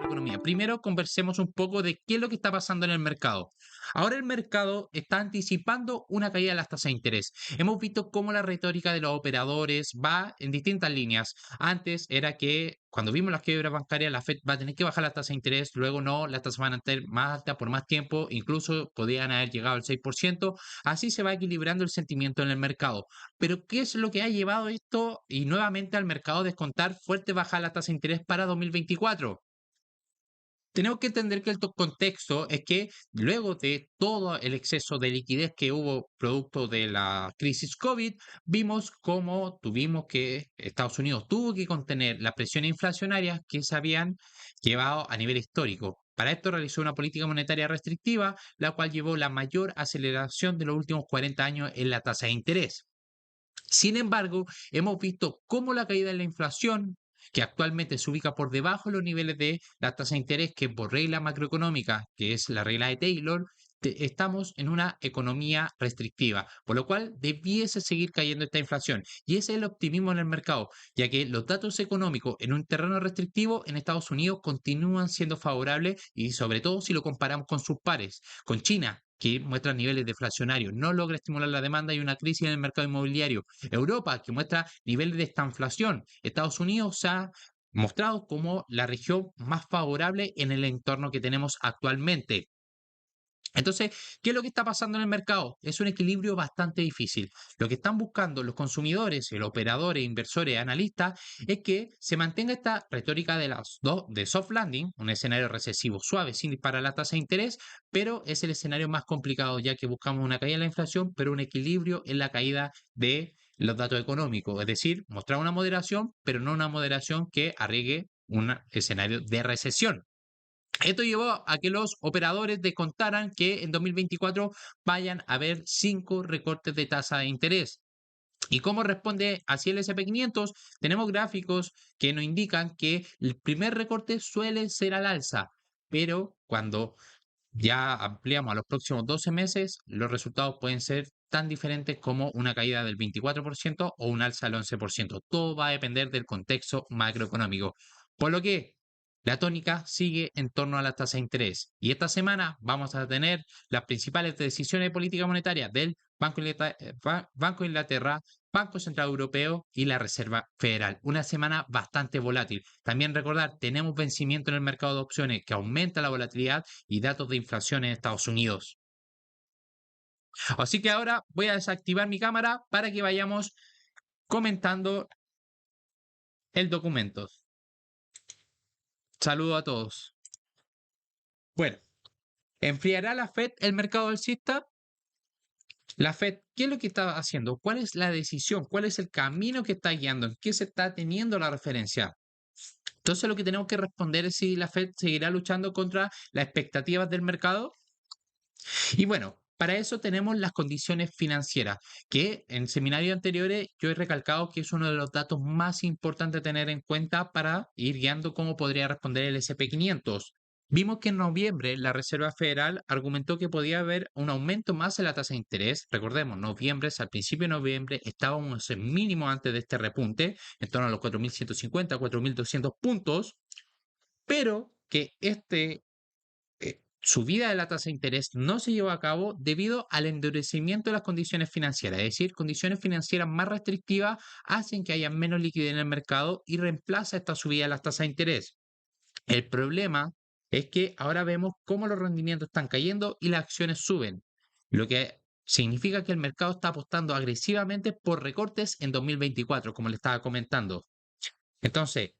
macroeconomía. Primero conversemos un poco de qué es lo que está pasando en el mercado. Ahora el mercado está anticipando una caída de las tasas de interés. Hemos visto cómo la retórica de los operadores va en distintas líneas. Antes era que cuando vimos las quiebras bancarias, la Fed va a tener que bajar la tasa de interés, luego no, las tasas van a estar más altas por más tiempo, incluso podrían haber llegado al 6%. Así se va equilibrando el sentimiento en el mercado. Pero ¿qué es lo que ha llevado esto y nuevamente al mercado a descontar fuerte baja la tasa de interés para 2024? Tenemos que entender que el contexto es que luego de todo el exceso de liquidez que hubo producto de la crisis COVID, vimos cómo tuvimos que Estados Unidos tuvo que contener las presiones inflacionarias que se habían llevado a nivel histórico. Para esto realizó una política monetaria restrictiva, la cual llevó la mayor aceleración de los últimos 40 años en la tasa de interés. Sin embargo, hemos visto cómo la caída de la inflación, que actualmente se ubica por debajo de los niveles de la tasa de interés, que por regla macroeconómica, que es la regla de Taylor, estamos en una economía restrictiva, por lo cual debiese seguir cayendo esta inflación. Y ese es el optimismo en el mercado, ya que los datos económicos en un terreno restrictivo en Estados Unidos continúan siendo favorables y sobre todo si lo comparamos con sus pares, con China, que muestra niveles deflacionarios, no logra estimular la demanda y una crisis en el mercado inmobiliario. Europa, que muestra niveles de estanflación. Estados Unidos se ha mostrado como la región más favorable en el entorno que tenemos actualmente. Entonces, ¿qué es lo que está pasando en el mercado? Es un equilibrio bastante difícil. Lo que están buscando los consumidores, los operadores, inversores, analistas, es que se mantenga esta retórica de las dos de soft landing, un escenario recesivo suave sin disparar la tasa de interés, pero es el escenario más complicado ya que buscamos una caída de la inflación, pero un equilibrio en la caída de los datos económicos, es decir, mostrar una moderación, pero no una moderación que arriesgue un escenario de recesión. Esto llevó a que los operadores descontaran que en 2024 vayan a haber 5 recortes de tasa de interés. ¿Y cómo responde así el SP500? Tenemos gráficos que nos indican que el primer recorte suele ser al alza, pero cuando ya ampliamos a los próximos 12 meses, los resultados pueden ser tan diferentes como una caída del 24% o un alza del 11%. Todo va a depender del contexto macroeconómico. Por lo que la tónica sigue en torno a la tasa de interés. Y esta semana vamos a tener las principales decisiones de política monetaria del Banco de Inglaterra, Banco Central Europeo y la Reserva Federal. Una semana bastante volátil. También recordar, tenemos vencimiento en el mercado de opciones que aumenta la volatilidad y datos de inflación en Estados Unidos. Así que ahora voy a desactivar mi cámara para que vayamos comentando el documento. Saludo a todos. Bueno, ¿enfriará la Fed el mercado alcista? La Fed, ¿qué es lo que está haciendo? ¿Cuál es la decisión? ¿Cuál es el camino que está guiando? ¿En qué se está teniendo la referencia? Entonces lo que tenemos que responder es si la Fed seguirá luchando contra las expectativas del mercado. Y bueno, para eso tenemos las condiciones financieras, que en seminarios anteriores yo he recalcado que es uno de los datos más importantes a tener en cuenta para ir guiando cómo podría responder el SP500. Vimos que en noviembre la Reserva Federal argumentó que podía haber un aumento más en la tasa de interés. Recordemos, noviembre, al principio de noviembre estábamos en mínimo antes de este repunte, en torno a los 4.150, 4.200 puntos, pero que subida de la tasa de interés no se llevó a cabo debido al endurecimiento de las condiciones financieras, es decir, condiciones financieras más restrictivas hacen que haya menos liquidez en el mercado y reemplaza esta subida de las tasas de interés. El problema es que ahora vemos cómo los rendimientos están cayendo y las acciones suben, lo que significa que el mercado está apostando agresivamente por recortes en 2024, como le estaba comentando. Entonces,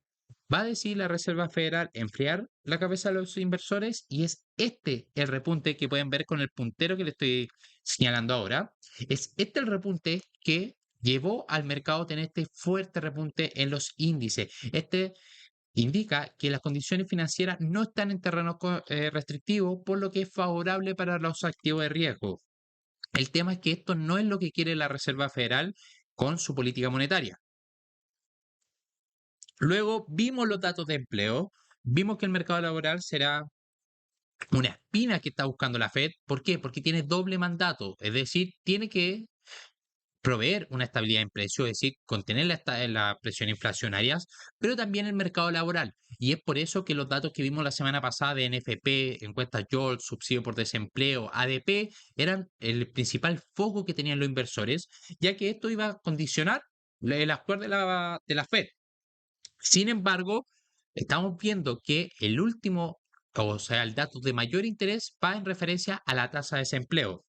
va a decidir la Reserva Federal enfriar la cabeza de los inversores y es este el repunte que pueden ver con el puntero que le estoy señalando ahora. Es este el repunte que llevó al mercado a tener este fuerte repunte en los índices. Este indica que las condiciones financieras no están en terreno restrictivo, por lo que es favorable para los activos de riesgo. El tema es que esto no es lo que quiere la Reserva Federal con su política monetaria. Luego vimos los datos de empleo, vimos que el mercado laboral será una espina que está buscando la Fed. ¿Por qué? Porque tiene doble mandato, es decir, tiene que proveer una estabilidad en precios, es decir, contener la presión inflacionaria, pero también el mercado laboral. Y es por eso que los datos que vimos la semana pasada de NFP, encuestas JOLTS, subsidio por desempleo, ADP, eran el principal foco que tenían los inversores, ya que esto iba a condicionar el actuar de la Fed. Sin embargo, estamos viendo que el último, o sea, el dato de mayor interés va en referencia a la tasa de desempleo,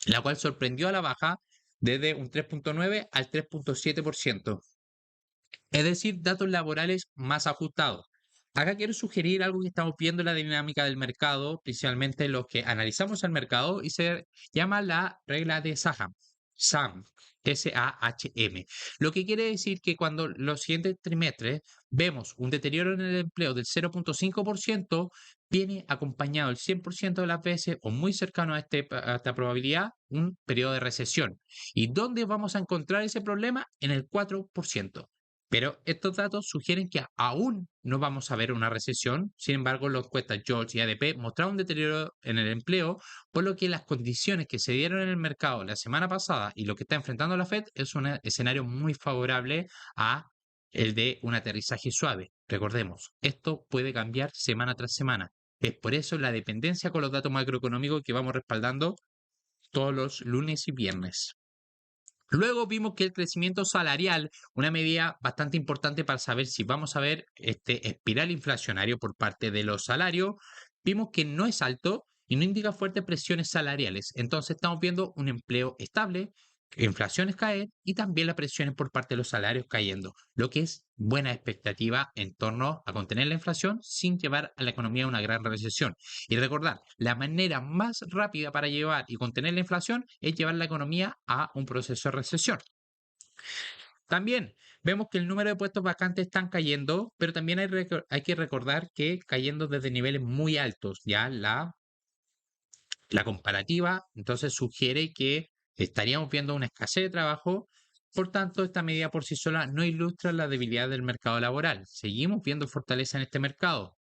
la cual sorprendió a la baja desde un 3,9 al 3,7%. Es decir, datos laborales más ajustados. Acá quiero sugerir algo que estamos viendo en la dinámica del mercado, principalmente los que analizamos el mercado, y se llama la regla de Saham. SAM, SAHM. Lo que quiere decir que cuando los siguientes trimestres vemos un deterioro en el empleo del 0,5%, viene acompañado el 100% de las veces o muy cercano a esta probabilidad un periodo de recesión. ¿Y dónde vamos a encontrar ese problema? En el 4%. Pero estos datos sugieren que aún no vamos a ver una recesión. Sin embargo, las encuestas George y ADP mostraron un deterioro en el empleo, por lo que las condiciones que se dieron en el mercado la semana pasada y lo que está enfrentando la Fed es un escenario muy favorable a el de un aterrizaje suave. Recordemos, esto puede cambiar semana tras semana. Es por eso la dependencia con los datos macroeconómicos que vamos respaldando todos los lunes y viernes. Luego vimos que el crecimiento salarial, una medida bastante importante para saber si vamos a ver este espiral inflacionario por parte de los salarios, vimos que no es alto y no indica fuertes presiones salariales. Entonces estamos viendo un empleo estable, inflaciones caer y también las presiones por parte de los salarios cayendo, lo que es buena expectativa en torno a contener la inflación sin llevar a la economía a una gran recesión. Y recordar, la manera más rápida para llevar y contener la inflación es llevar la economía a un proceso de recesión. También vemos que el número de puestos vacantes están cayendo, pero también hay que recordar que cayendo desde niveles muy altos, ya la comparativa entonces sugiere que estaríamos viendo una escasez de trabajo. Por tanto, esta medida por sí sola no ilustra la debilidad del mercado laboral. Seguimos viendo fortaleza en este mercado.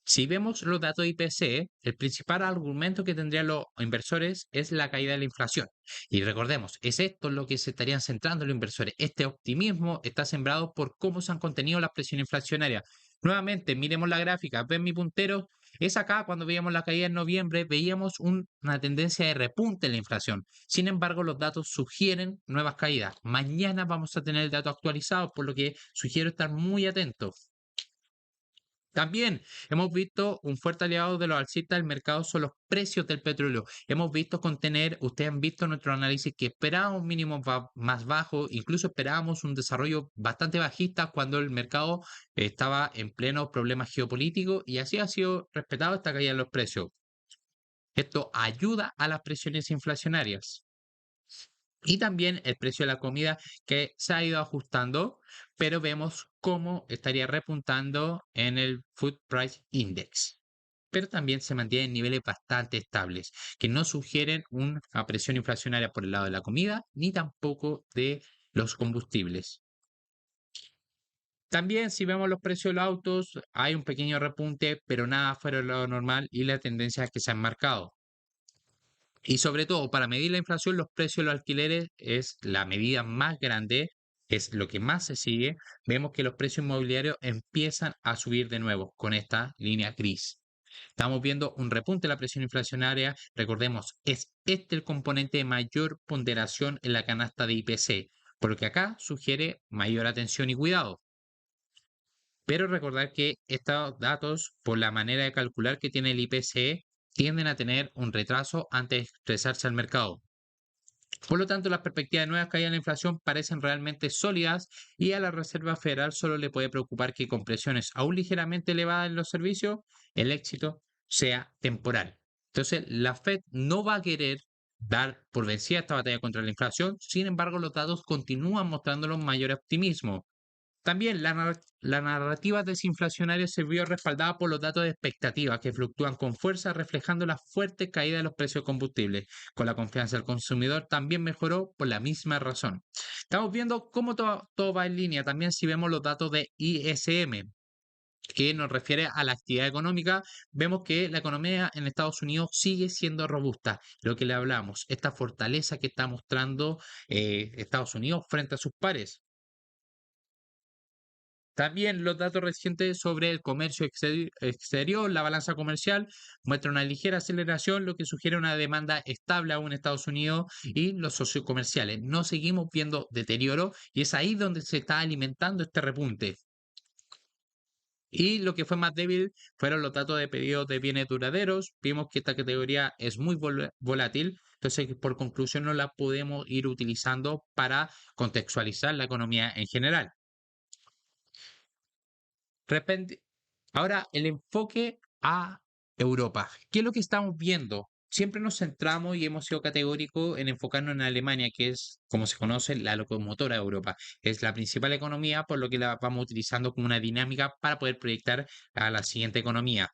Si vemos los datos de IPC, el principal argumento que tendrían los inversores es la caída de la inflación. Y recordemos, es esto lo que se estarían centrando los inversores. Este optimismo está sembrado por cómo se han contenido las presiones inflacionarias. Nuevamente, miremos la gráfica, ven mi puntero, es acá cuando veíamos la caída en noviembre, veíamos una tendencia de repunte en la inflación. Sin embargo, los datos sugieren nuevas caídas. Mañana vamos a tener el dato actualizado, por lo que sugiero estar muy atentos. También hemos visto un fuerte aliado de los alcistas del mercado son los precios del petróleo. Hemos visto contener, ustedes han visto nuestro análisis que esperábamos mínimos más bajos, incluso esperábamos un desarrollo bastante bajista cuando el mercado estaba en pleno problemas geopolíticos y así ha sido respetado esta caída en los precios. Esto ayuda a las presiones inflacionarias. Y también el precio de la comida que se ha ido ajustando, pero vemos cómo estaría repuntando en el Food Price Index. Pero también se mantiene en niveles bastante estables, que no sugieren una presión inflacionaria por el lado de la comida, ni tampoco de los combustibles. También si vemos los precios de los autos, hay un pequeño repunte, pero nada fuera de lo normal y la tendencia es que se han marcado. Y sobre todo, para medir la inflación, los precios de los alquileres es la medida más grande, es lo que más se sigue. Vemos que los precios inmobiliarios empiezan a subir de nuevo con esta línea gris. Estamos viendo un repunte de la presión inflacionaria. Recordemos, es este el componente de mayor ponderación en la canasta de IPC, por lo que acá sugiere mayor atención y cuidado. Pero recordar que estos datos, por la manera de calcular que tiene el IPC, tienden a tener un retraso antes de expresarse al mercado. Por lo tanto, las perspectivas de nuevas caídas en la inflación parecen realmente sólidas y a la Reserva Federal solo le puede preocupar que con presiones aún ligeramente elevadas en los servicios, el éxito sea temporal. Entonces, la Fed no va a querer dar por vencida esta batalla contra la inflación, sin embargo, los datos continúan mostrando un mayor optimismo. También la narrativa desinflacionaria se vio respaldada por los datos de expectativa que fluctúan con fuerza, reflejando la fuerte caída de los precios de combustible. Con la confianza del consumidor también mejoró por la misma razón. Estamos viendo cómo todo va en línea. También si vemos los datos de ISM. que nos refiere a la actividad económica, vemos que la economía en Estados Unidos sigue siendo robusta. Lo que le hablamos, esta fortaleza que está mostrando Estados Unidos frente a sus pares. También los datos recientes sobre el comercio exterior, la balanza comercial, muestra una ligera aceleración, lo que sugiere una demanda estable aún en Estados Unidos y los socios comerciales. No seguimos viendo deterioro y es ahí donde se está alimentando este repunte. Y lo que fue más débil fueron los datos de pedidos de bienes duraderos. Vimos que esta categoría es muy volátil, entonces por conclusión no la podemos ir utilizando para contextualizar la economía en general. Repente, ahora el enfoque a Europa. ¿Qué es lo que estamos viendo? Siempre nos centramos y hemos sido categóricos en enfocarnos en Alemania, que es, como se conoce, la locomotora de Europa. Es la principal economía, por lo que la vamos utilizando como una dinámica para poder proyectar a la siguiente economía.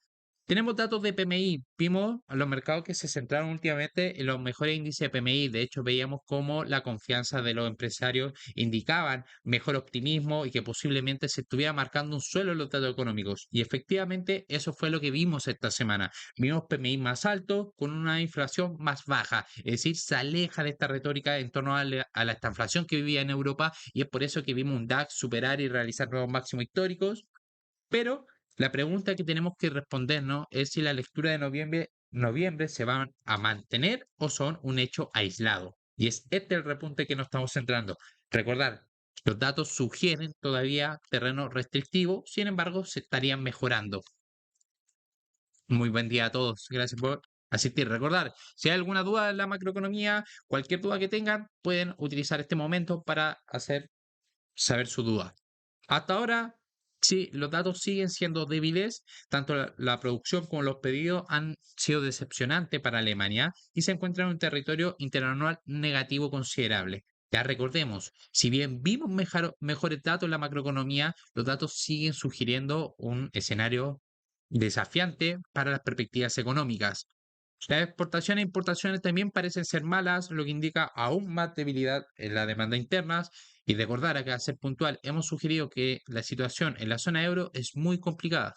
Tenemos datos de PMI. Vimos a los mercados que se centraron últimamente en los mejores índices de PMI. De hecho, veíamos cómo la confianza de los empresarios indicaban mejor optimismo y que posiblemente se estuviera marcando un suelo en los datos económicos. Y efectivamente, eso fue lo que vimos esta semana. Vimos PMI más alto con una inflación más baja. Es decir, se aleja de esta retórica en torno a la estanflación que vivía en Europa y es por eso que vimos un DAX superar y realizar nuevos máximos históricos. Pero la pregunta que tenemos que respondernos es si la lectura de noviembre se van a mantener o son un hecho aislado. Y es este el repunte que nos estamos centrando. Recordar, los datos sugieren todavía terreno restrictivo, sin embargo, se estarían mejorando. Muy buen día a todos. Gracias por asistir. Recordar, si hay alguna duda en la macroeconomía, cualquier duda que tengan, pueden utilizar este momento para hacer saber su duda. Hasta ahora, sí, los datos siguen siendo débiles, tanto la producción como los pedidos han sido decepcionantes para Alemania y se encuentran en un territorio interanual negativo considerable. Ya recordemos, si bien vimos mejores datos en la macroeconomía, los datos siguen sugiriendo un escenario desafiante para las perspectivas económicas. Las exportaciones e importaciones también parecen ser malas, lo que indica aún más debilidad en la demanda interna. Y recordar acá, ser puntual, hemos sugerido que la situación en la zona euro es muy complicada.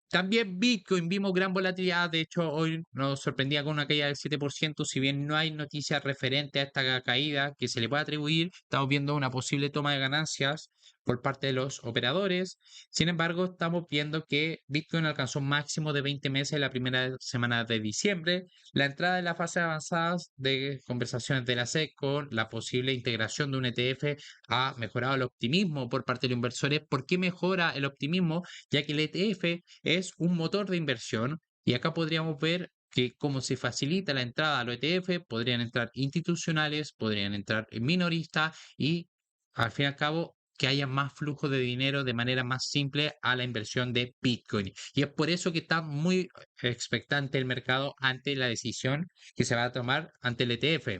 También Bitcoin vimos gran volatilidad, de hecho hoy nos sorprendía con una caída del 7%, si bien no hay noticias referentes a esta caída que se le pueda atribuir, estamos viendo una posible toma de ganancias por parte de los operadores. Sin embargo, estamos viendo que Bitcoin alcanzó un máximo de 20 meses en la primera semana de diciembre. La entrada en la fase avanzada de conversaciones de la SEC con la posible integración de un ETF ha mejorado el optimismo por parte de los inversores. ¿Por qué mejora el optimismo? Ya que el ETF es un motor de inversión y acá podríamos ver que como se facilita la entrada a los ETF, podrían entrar institucionales, podrían entrar minoristas y al fin y al cabo que haya más flujo de dinero de manera más simple a la inversión de Bitcoin. Y es por eso que está muy expectante el mercado ante la decisión que se va a tomar ante el ETF.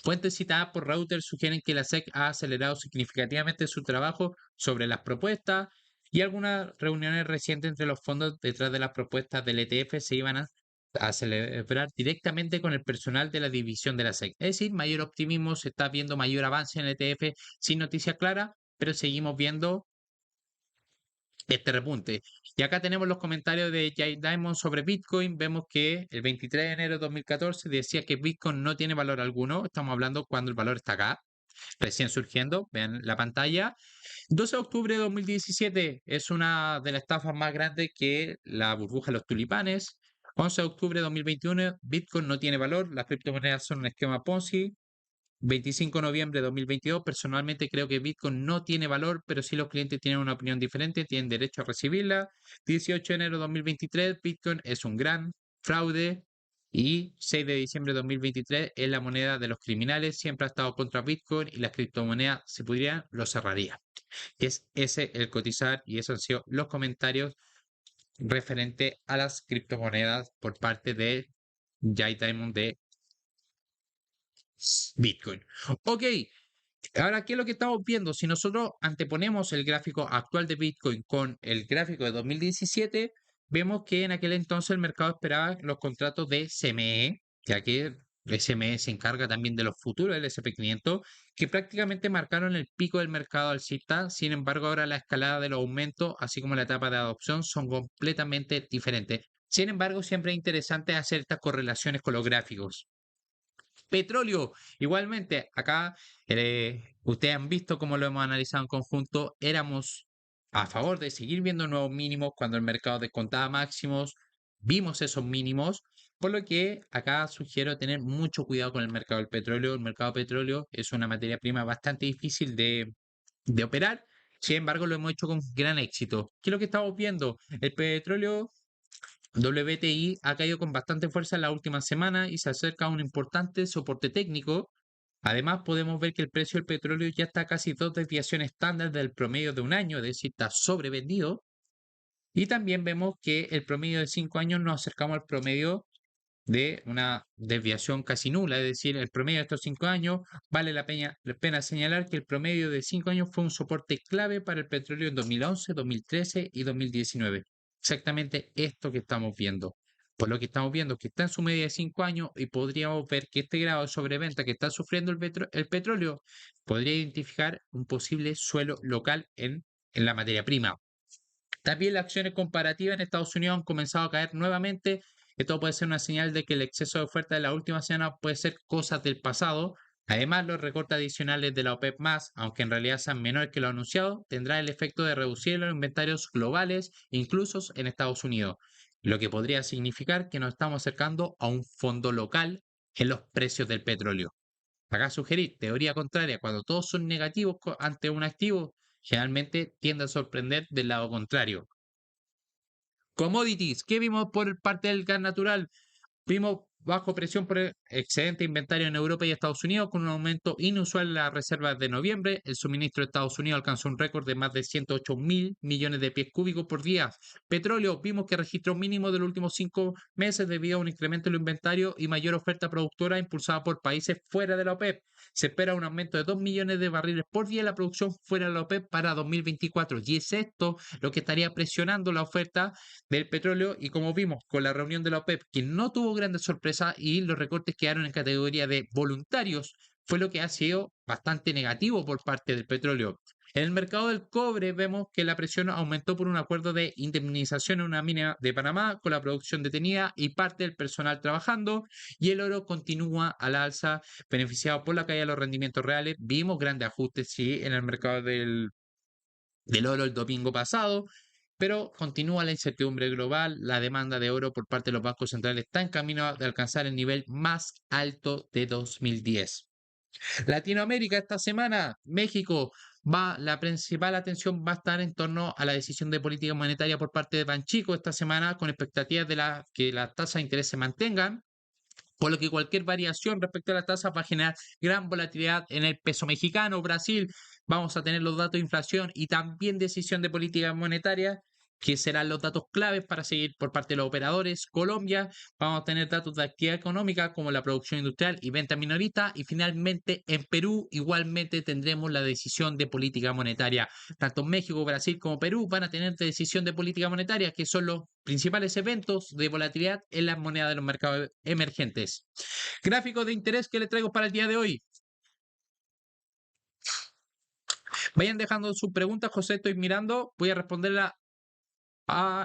Fuentes citadas por Reuters sugieren que la SEC ha acelerado significativamente su trabajo sobre las propuestas y algunas reuniones recientes entre los fondos detrás de las propuestas del ETF se iban a celebrar directamente con el personal de la división de la SEC. Es decir, mayor optimismo, se está viendo mayor avance en el ETF sin noticia clara, pero seguimos viendo este repunte. Y acá tenemos los comentarios de Jay Diamond sobre Bitcoin. Vemos que el 23 de enero de 2014 decía que Bitcoin no tiene valor alguno. Estamos hablando cuando el valor está acá, recién surgiendo. Vean la pantalla. 12 de octubre de 2017 es una de las estafas más grandes que la burbuja de los tulipanes. 11 de octubre de 2021, Bitcoin no tiene valor, las criptomonedas son un esquema Ponzi. 25 de noviembre de 2022, personalmente creo que Bitcoin no tiene valor, pero si los clientes tienen una opinión diferente, tienen derecho a recibirla. 18 de enero de 2023, Bitcoin es un gran fraude. Y 6 de diciembre de 2023 es la moneda de los criminales, siempre ha estado contra Bitcoin y las criptomonedas, si pudieran, lo cerraría. Es ese el cotizar y esos han sido los comentarios referente a las criptomonedas por parte de Jay Diamond de Bitcoin. Ok, ahora, ¿qué es lo que estamos viendo? Si nosotros anteponemos el gráfico actual de Bitcoin con el gráfico de 2017, vemos que en aquel entonces el mercado esperaba los contratos de CME, que aquí SME se encarga también de los futuros del SP500, que prácticamente marcaron el pico del mercado alcista. Sin embargo, ahora la escalada de los aumentos, así como la etapa de adopción, son completamente diferentes. Sin embargo, siempre es interesante hacer estas correlaciones con los gráficos. Petróleo, igualmente, acá ustedes han visto cómo lo hemos analizado en conjunto, éramos a favor de seguir viendo nuevos mínimos cuando el mercado descontaba máximos, vimos esos mínimos, por lo que acá sugiero tener mucho cuidado con el mercado del petróleo. El mercado del petróleo es una materia prima bastante difícil de operar, sin embargo lo hemos hecho con gran éxito. ¿Qué es lo que estamos viendo? El petróleo WTI ha caído con bastante fuerza en la última semana y se acerca a un importante soporte técnico. Además, podemos ver que el precio del petróleo ya está a casi dos desviaciones estándar del promedio de un año, es decir, está sobrevendido. Y también vemos que el promedio de 5 años nos acercamos al promedio de una desviación casi nula, es decir, el promedio de estos 5 años, vale la pena señalar que el promedio de 5 años fue un soporte clave para el petróleo en 2011, 2013 y 2019. Exactamente esto que estamos viendo. Por lo que estamos viendo que está en su media de 5 años y podríamos ver que este grado de sobreventa que está sufriendo el petróleo podría identificar un posible suelo local en la materia prima. También las acciones comparativas en Estados Unidos han comenzado a caer nuevamente. Esto puede ser una señal de que el exceso de oferta de la última semana puede ser cosas del pasado. Además, los recortes adicionales de la OPEP+, aunque en realidad sean menores que lo anunciado, tendrá el efecto de reducir los inventarios globales, incluso en Estados Unidos, lo que podría significar que nos estamos acercando a un fondo local en los precios del petróleo. Acá sugerir teoría contraria, cuando todos son negativos ante un activo, generalmente tiende a sorprender del lado contrario. Commodities, ¿qué vimos por parte del gas natural? Vimos bajo presión por el excedente inventario en Europa y Estados Unidos, con un aumento inusual en las reservas de noviembre. El suministro de Estados Unidos alcanzó un récord de más de 108.000 millones de pies cúbicos por día. Petróleo, vimos que registró un mínimo de los últimos 5 meses debido a un incremento en el inventario y mayor oferta productora impulsada por países fuera de la OPEP. Se espera un aumento de 2 millones de barriles por día en la producción fuera de la OPEP para 2024. Y es esto lo que estaría presionando la oferta del petróleo y como vimos con la reunión de la OPEP, que no tuvo grandes sorpresas y los recortes quedaron en categoría de voluntarios, fue lo que ha sido bastante negativo por parte del petróleo. En el mercado del cobre vemos que la presión aumentó por un acuerdo de indemnización en una mina de Panamá con la producción detenida y parte del personal trabajando y el oro continúa a la alza beneficiado por la caída de los rendimientos reales. Vimos grandes ajustes sí en el mercado del oro el domingo pasado, pero continúa la incertidumbre global. La demanda de oro por parte de los bancos centrales está en camino de alcanzar el nivel más alto de 2010. Latinoamérica esta semana, México, la principal atención va a estar en torno a la decisión de política monetaria por parte de Banxico esta semana, con expectativas de que las tasas de interés se mantengan, por lo que cualquier variación respecto a las tasas va a generar gran volatilidad en el peso mexicano. Brasil, vamos a tener los datos de inflación y también decisión de política monetaria, que serán los datos claves para seguir por parte de los operadores. Colombia, vamos a tener datos de actividad económica como la producción industrial y venta minorista. Y finalmente, en Perú, igualmente tendremos la decisión de política monetaria. Tanto México, Brasil como Perú van a tener decisión de política monetaria, que son los principales eventos de volatilidad en las monedas de los mercados emergentes. Gráfico de interés que les traigo para el día de hoy. Vayan dejando sus preguntas, José, estoy mirando. Voy a responderla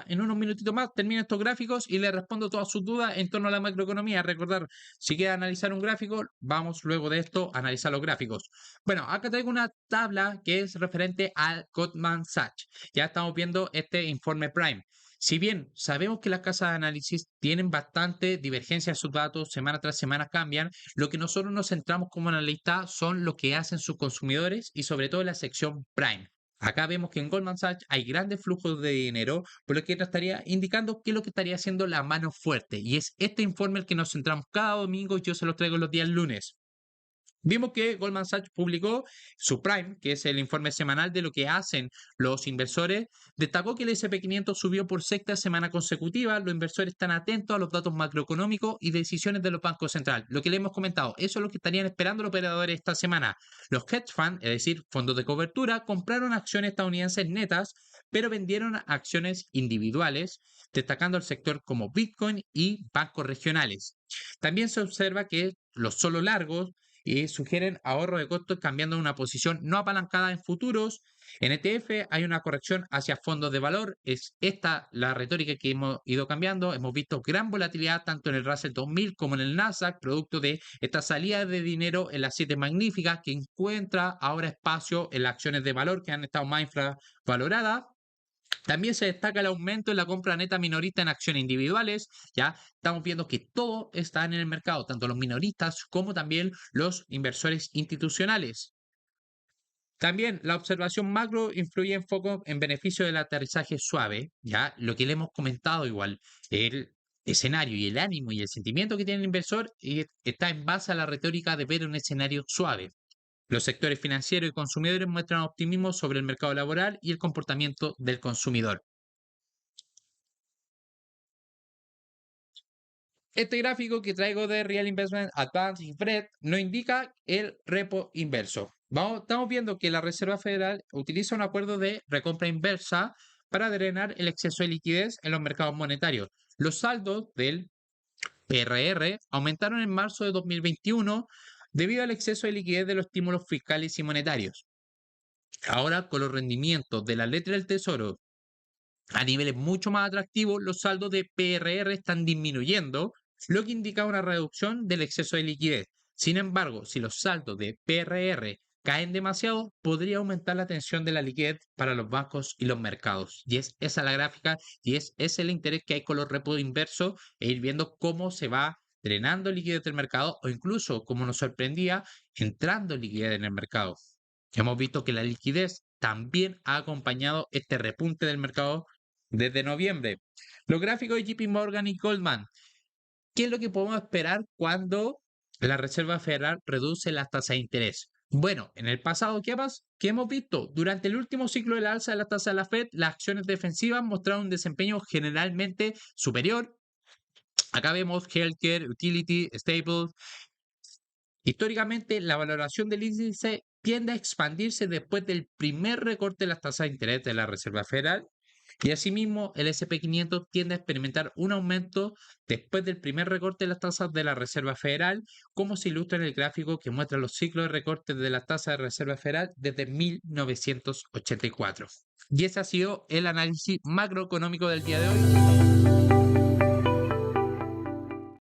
en unos minutitos más. Termino estos gráficos y les respondo todas sus dudas en torno a la macroeconomía. Recordar, si quieren analizar un gráfico, vamos luego de esto a analizar los gráficos. Bueno, acá traigo una tabla que es referente al Goldman Sachs. Ya estamos viendo este informe Prime. Si bien sabemos que las casas de análisis tienen bastante divergencia en sus datos, semana tras semana cambian, lo que nosotros nos centramos como analistas son lo que hacen sus consumidores y sobre todo la sección Prime. Acá vemos que en Goldman Sachs hay grandes flujos de dinero, por lo que nos estaría indicando qué es lo que estaría haciendo la mano fuerte. Y es este informe el que nos centramos cada domingo y yo se lo traigo los días lunes. Vimos que Goldman Sachs publicó su Prime, que es el informe semanal de lo que hacen los inversores. Destacó que el SP500 subió por sexta semana consecutiva. Los inversores están atentos a los datos macroeconómicos y decisiones de los bancos centrales. Lo que le hemos comentado, eso es lo que estarían esperando los operadores esta semana. Los hedge funds, es decir, fondos de cobertura, compraron acciones estadounidenses netas, pero vendieron acciones individuales, destacando el sector como Bitcoin y bancos regionales. También se observa que los solo largos y sugieren ahorro de costos cambiando una posición no apalancada en futuros. En ETF hay una corrección hacia fondos de valor. Es esta la retórica que hemos ido cambiando. Hemos visto gran volatilidad tanto en el Russell 2000 como en el Nasdaq, producto de esta salida de dinero en las siete magníficas que encuentra ahora espacio en las acciones de valor que han estado más infravaloradas. También se destaca el aumento en la compra neta minorista en acciones individuales. Ya estamos viendo que todo está en el mercado, tanto los minoristas como también los inversores institucionales. También la observación macro influye en foco en beneficio del aterrizaje suave, ya lo que le hemos comentado igual, el escenario y el ánimo y el sentimiento que tiene el inversor está en base a la retórica de ver un escenario suave. Los sectores financieros y consumidores muestran optimismo sobre el mercado laboral y el comportamiento del consumidor. Este gráfico que traigo de Real Investment Advanced Spread no indica el repo inverso. Estamos viendo que la Reserva Federal utiliza un acuerdo de recompra inversa para drenar el exceso de liquidez en los mercados monetarios. Los saldos del PRR aumentaron en marzo de 2021 debido al exceso de liquidez de los estímulos fiscales y monetarios. Ahora, con los rendimientos de la letra del Tesoro a niveles mucho más atractivos, los saldos de PRR están disminuyendo, lo que indica una reducción del exceso de liquidez. Sin embargo, si los saldos de PRR caen demasiado, podría aumentar la tensión de la liquidez para los bancos y los mercados. Y es esa la gráfica y es el interés que hay con los repos inversos e ir viendo cómo se va drenando liquidez del mercado o incluso, como nos sorprendía, entrando liquidez en el mercado. Hemos visto que la liquidez también ha acompañado este repunte del mercado desde noviembre. Los gráficos de JP Morgan y Goldman. ¿Qué es lo que podemos esperar cuando la Reserva Federal reduce las tasas de interés? Bueno, en el pasado, ¿qué hemos visto? Durante el último ciclo de la alza de la tasa de la Fed, las acciones defensivas mostraron un desempeño generalmente superior. Acá vemos healthcare, utility, staples. Históricamente, la valoración del índice tiende a expandirse después del primer recorte de las tasas de interés de la Reserva Federal. Y asimismo, el SP500 tiende a experimentar un aumento después del primer recorte de las tasas de la Reserva Federal, como se ilustra en el gráfico que muestra los ciclos de recortes de la tasa de Reserva Federal desde 1984. Y ese ha sido el análisis macroeconómico del día de hoy.